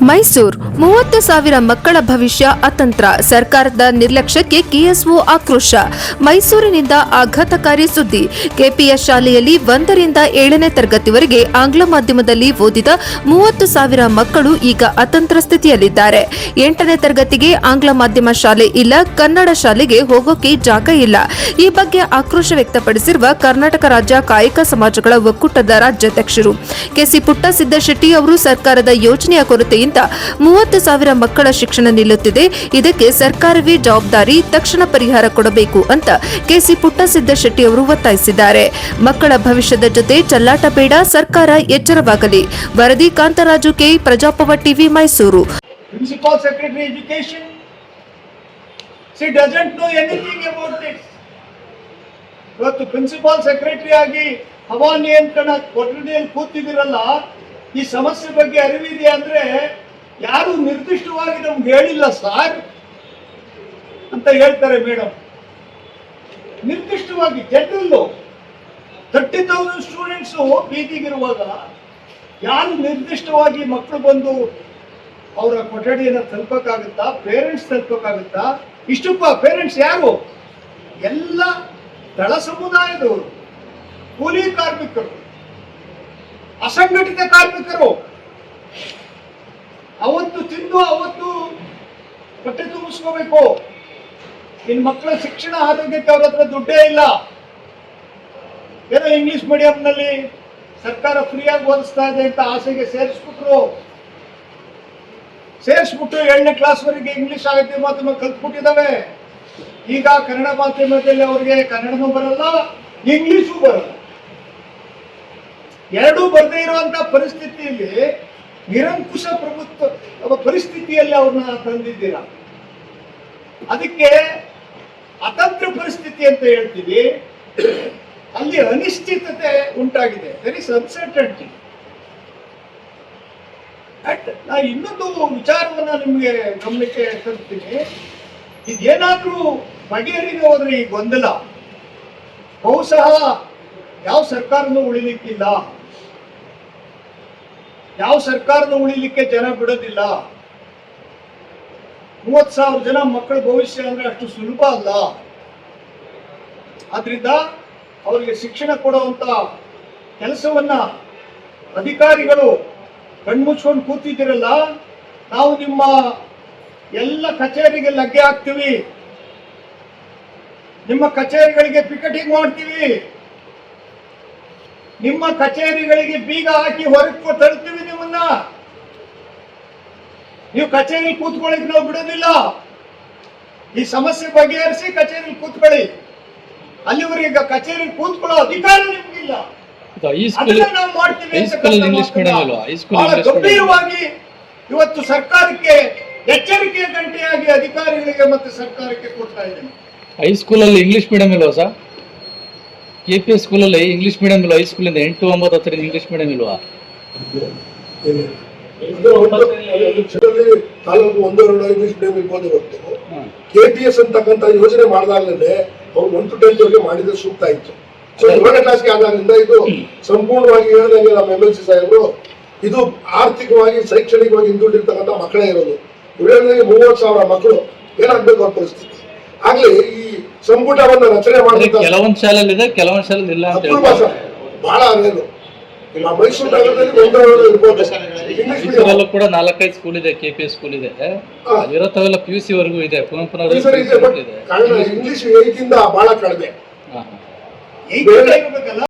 ಮೈಸೂರು 30,000 ಮಕ್ಕಳ ಭವಿಷ್ಯ ಅತಂತ್ರ. ಸರ್ಕಾರದ ನಿರ್ಲಕ್ಷ್ಯಕ್ಕೆ ಕೆಎಸ್ಒ ಆಕ್ರೋಶ. ಮೈಸೂರಿನಿಂದ ಆಘಾತಕಾರಿ ಸುದ್ದಿ. ಕೆಪಿಎಸ್ ಶಾಲೆಯಲ್ಲಿ 1 ರಿಂದ 7ನೇ ತರಗತಿವರೆಗೆ ಆಂಗ್ಲ ಮಾಧ್ಯಮದಲ್ಲಿ ಓದಿದ 30,000 ಮಕ್ಕಳು ಈಗ ಅತಂತ್ರ ಸ್ಥಿತಿಯಲ್ಲಿದ್ದಾರೆ. 8ನೇ ತರಗತಿಗೆ ಆಂಗ್ಲ ಮಾಧ್ಯಮ ಶಾಲೆ ಇಲ್ಲ, ಕನ್ನಡ ಶಾಲೆಗೆ ಹೋಗೋಕೆ ಜಾಗ ಇಲ್ಲ. ಈ ಬಗ್ಗೆ ಆಕ್ರೋಶ ವ್ಯಕ್ತಪಡಿಸಿರುವ ಕರ್ನಾಟಕ ರಾಜ್ಯ ಕಾಯಕ ಸಮಾಜಗಳ ಒಕ್ಕೂಟದ ರಾಜ್ಯಾಧ್ಯಕ್ಷರು ಕೆಸಿ ಪುಟ್ಟಸಿದ್ದಶೆಟ್ಟಿ ಅವರು ಸರ್ಕಾರದ ಯೋಜನೆಯ ಕೊರತೆಯಿಂದ 30,000 ಮಕ್ಕಳ ಶಿಕ್ಷಣ ನಿಲ್ಲುತ್ತಿದೆ. ಇದಕ್ಕೆ ಸರ್ಕಾರವೇ ಜವಾಬ್ದಾರಿ, ತಕ್ಷಣ ಪರಿಹಾರ ಕೊಡಬೇಕು ಅಂತ ಕೆಸಿ ಪುಟ್ಟಸಿದ್ದಶೆಟ್ಟಿ ಅವರು ಒತ್ತಾಯಿಸಿದ್ದಾರೆ. ಮಕ್ಕಳ ಭವಿಷ್ಯದ ಜೊತೆ ಚೆಲ್ಲಾಟ ಬೇಡ, ಸರ್ಕಾರ ಎಚ್ಚರವಾಗಲಿ. ವರದಿ ಕಾಂತರಾಜು ಕೆ, ಪ್ರಜಾಪವ TV, Mysuru. Principal Secretary Education, she doesn't know anything about this. ಇವತ್ತು ಪ್ರಿನ್ಸಿಪಾಲ್ ಸೆಕ್ರೆಟರಿ ಆಗಿ ಹವಾನಿಯಂತ್ರಣ ಕೊಠಡಿಯಲ್ಲಿ ಕೂತಿದಿರಲ್ಲ, ಈ ಸಮಸ್ಯೆ ಬಗ್ಗೆ ಅರಿವಿದೆಯಾ ಅಂದ್ರೆ ಯಾರು ನಿರ್ದಿಷ್ಟವಾಗಿ ನಮ್ಗೆ ಹೇಳಿಲ್ಲ ಸರ್ ಅಂತ ಹೇಳ್ತಾರೆ ಮೇಡಮ್. ನಿರ್ದಿಷ್ಟವಾಗಿ ಜನರಲ್ಲು 30,000 ಸ್ಟೂಡೆಂಟ್ಸು ಬೀದಿಗಿರುವಾಗ ಯಾರು ನಿರ್ದಿಷ್ಟವಾಗಿ ಮಕ್ಕಳು ಬಂದು ಅವರ ಕೊಠಡಿಯನ್ನು ತಲುಪಕ್ಕಾಗುತ್ತಾ, ಪೇರೆಂಟ್ಸ್ ತಲುಪಕ್ಕಾಗುತ್ತಾ? ಇಷ್ಟಪ್ಪ ಪೇರೆಂಟ್ಸ್ ಯಾರು? ಎಲ್ಲ ದಳ ಸಮುದಾಯದವರು, ಕೂಲಿ ಕಾರ್ಮಿಕರು, ಅಸಂಘಟಿತ ಕಾರ್ಮಿಕರು. ಅವತ್ತು ತಿಂದು ಅವತ್ತು ಹೊಟ್ಟೆ ತುಂಬಿಸ್ಕೋಬೇಕು. ಇನ್ ಮಕ್ಕಳ ಶಿಕ್ಷಣ ಆರೋಗ್ಯಕ್ಕೆ ಅವ್ರ ಹತ್ರ ದುಡ್ಡೇ ಇಲ್ಲ. ಏನೋ ಇಂಗ್ಲಿಷ್ ಮೀಡಿಯಂನಲ್ಲಿ ಸರ್ಕಾರ ಫ್ರೀಯಾಗಿ ಓದಿಸ್ತಾ ಇದೆ ಅಂತ ಆಸೆಗೆ ಸೇರಿಸ್ಬಿಟ್ರು. 7ನೇ ಕ್ಲಾಸ್ ವರೆಗೆ ಇಂಗ್ಲಿಷ್ ಸಾಹಿತ್ಯ ಮಾಧ್ಯಮ ಕಲ್ತ್ಬಿಟ್ಟಿದ್ದಾವೆ. ಈಗ ಕನ್ನಡ ಮಾಧ್ಯಮದಲ್ಲಿ ಅವರಿಗೆ ಕನ್ನಡನೂ ಬರಲ್ಲ, ಇಂಗ್ಲಿಷೂ ಬರಲ್ಲ. ಎರಡೂ ಬರದೇ ಇರುವಂತ ಪರಿಸ್ಥಿತಿಯಲ್ಲಿ, ನಿರಂಕುಶ ಪ್ರಭುತ್ವ ಪರಿಸ್ಥಿತಿಯಲ್ಲಿ ಅವ್ರನ್ನ ತಂದಿದ್ದೀರಾ. ಅದಕ್ಕೆ ಅತಂತ್ರ ಪರಿಸ್ಥಿತಿ ಅಂತ ಹೇಳ್ತೀವಿ. ಅಲ್ಲಿ ಅನಿಶ್ಚಿತತೆ ಉಂಟಾಗಿದೆ. There is uncertainty. ನಾ ಇನ್ನೊಂದು ವಿಚಾರವನ್ನ ನಿಮಗೆ ಗಮನಕ್ಕೆ ತರ್ತೀನಿ. ಇದೇನಾದ್ರೂ ಬಗೆಹರಿಗೆ ಹೋದ್ರೆ ಈ ಗೊಂದಲ ಬಹುಶಃ ಯಾವ ಸರ್ಕಾರನೂ ಉಳಿಲಿಕ್ಕಿಲ್ಲ, ಯಾವ ಸರ್ಕಾರನೂ ಉಳಿಲಿಕ್ಕೆ ಜನ ಬಿಡೋದಿಲ್ಲ. 30,000 ಜನ ಮಕ್ಕಳ ಭವಿಷ್ಯ ಅಂದ್ರೆ ಅಷ್ಟು ಸುಲಭ ಅಲ್ಲ. ಆದ್ರಿಂದ ಅವರಿಗೆ ಶಿಕ್ಷಣ ಕೊಡುವಂತ ಕೆಲಸವನ್ನ ಅಧಿಕಾರಿಗಳು ಕಣ್ಮುಚ್ಕೊಂಡು ಕೂತಿದ್ದೀರಲ್ಲ, ನಾವು ನಿಮ್ಮ ಎಲ್ಲ ಕಚೇರಿಗೆ ಲಗ್ಗೆ ಹಾಕ್ತೀವಿ, ನಿಮ್ಮ ಕಚೇರಿಗಳಿಗೆ ಪಿಕೆಟಿಂಗ್ ಮಾಡ್ತೀವಿ, ನಿಮ್ಮ ಕಚೇರಿಗಳಿಗೆ ಬೀಗ ಹಾಕಿ ಹೊರಗೆ ತಳ್ತೀವಿ ನಿಮ್ಮನ್ನ. ನೀವು ಕಚೇರಿ ಕೂತ್ಕೊಳ್ಳಿಕ್ ನಾವು ಬಿಡೋದಿಲ್ಲ. ಈ ಸಮಸ್ಯೆ ಬಗೆಹರಿಸಿ ಕಚೇರಿ ಕೂತ್ಕೊಳ್ಳಿ. ಅಲ್ಲಿವರೆಗೆ ಕಚೇರಿ ಕೂತ್ಕೊಳ್ಳೋ ಅಧಿಕಾರ ನಿಮ್ಗಿಲ್ಲ. ನಾವು ಮಾಡ್ತೀವಿ. ಗಂಭೀರವಾಗಿ ಇವತ್ತು ಸರ್ಕಾರಕ್ಕೆ ಎಚ್ಚರಿಕೆಯ ಗಂಟೆಯಾಗಿ ಅಧಿಕಾರಿಗಳಿಗೆ ಮತ್ತೆ ಸರ್ಕಾರಕ್ಕೆ ಕೊಡ್ತಾ ಇದ್ದೇನೆ. ಹೈಸ್ಕೂಲಲ್ಲಿ ಇಂಗ್ಲಿಷ್ ಮೀಡಿಯಂ ಇಲ್ವಾ ಸರ್? ಕೆಪಿಎಸ್ ಸ್ಕೂಲಲ್ಲಿ ಇಂಗ್ಲಿಷ್ ಮೀಡಿಯಂ ಇಲ್ವಾ? ಹೈಸ್ಕೂಲಿಂದ 8, 9, 10 ಇಂಗ್ಲಿಷ್ ಮೀಡಿಯಂ ಇಲ್ವಾ? ತಾಲೂಕು 1, 2 ಇಂಗ್ಲಿಷ್ ಮೀಡಿಯಂ ಇರ್ಬೋದು. ಇವತ್ತು ಕೆಪಿಎಸ್ ಅಂತಕ್ಕಂಥ ಯೋಜನೆ ಮಾಡಿದಾಗಲೇ ಅವ್ರು 1 to 10 ಮಾಡಿದ್ರೆ ಸೂಕ್ತ ಇತ್ತು. ಸೊ 7ನೇ ಕ್ಲಾಸ್ಗೆ ಆದಾಗಲಿಂದ ಇದು ಸಂಪೂರ್ಣವಾಗಿ ಹೇಳಿದಂಗೆ ನಮ್ಮ MLC ಸಾಹೇಬರು, ಇದು ಆರ್ಥಿಕವಾಗಿ ಶೈಕ್ಷಣಿಕವಾಗಿ ಹಿಂದುಳಿದಿರ್ತಕ್ಕಂಥ ಮಕ್ಕಳೇ ಇರೋದು. ಇವ್ರೇನಿಗೆ 30,000 ಮಕ್ಕಳು ಏನಾಗ್ಬೇಕು ಅವ್ರ ಪರಿಸ್ಥಿತಿ. ಆಗ್ಲಿ ಈ ಸಂಪುಟವನ್ನ ರಚನೆ ಮಾಡಿದ ಕೆಲವೊಂದು ಶಾಲೆಯಲ್ಲಿ ಇದೆ, ಕೆಲವೊಂದು ಶಾಲೆಯಲ್ಲಿ ಇಲ್ಲ ಅಂತ ಬಹಳ ಅದೇನು ಮೈಸೂರು ನಗರದಲ್ಲಿ 1 ಇರ್ಬೋದು. ಮೈಸೂರಲ್ಲೂ ಕೂಡ 4-5 ಸ್ಕೂಲ್ ಇದೆ, ಕೆಪಿಎಸ್ ಸ್ಕೂಲ್ ಇದೆ. ಇರೋತವೆಲ್ಲ PUC ವರೆಗೂ ಇದೆ. ಕುವೆಂಪುನಗರ ಇಂಗ್ಲಿಷ್ 8 ಇಂದ ಬಹಳ ಕಡಿಮೆ.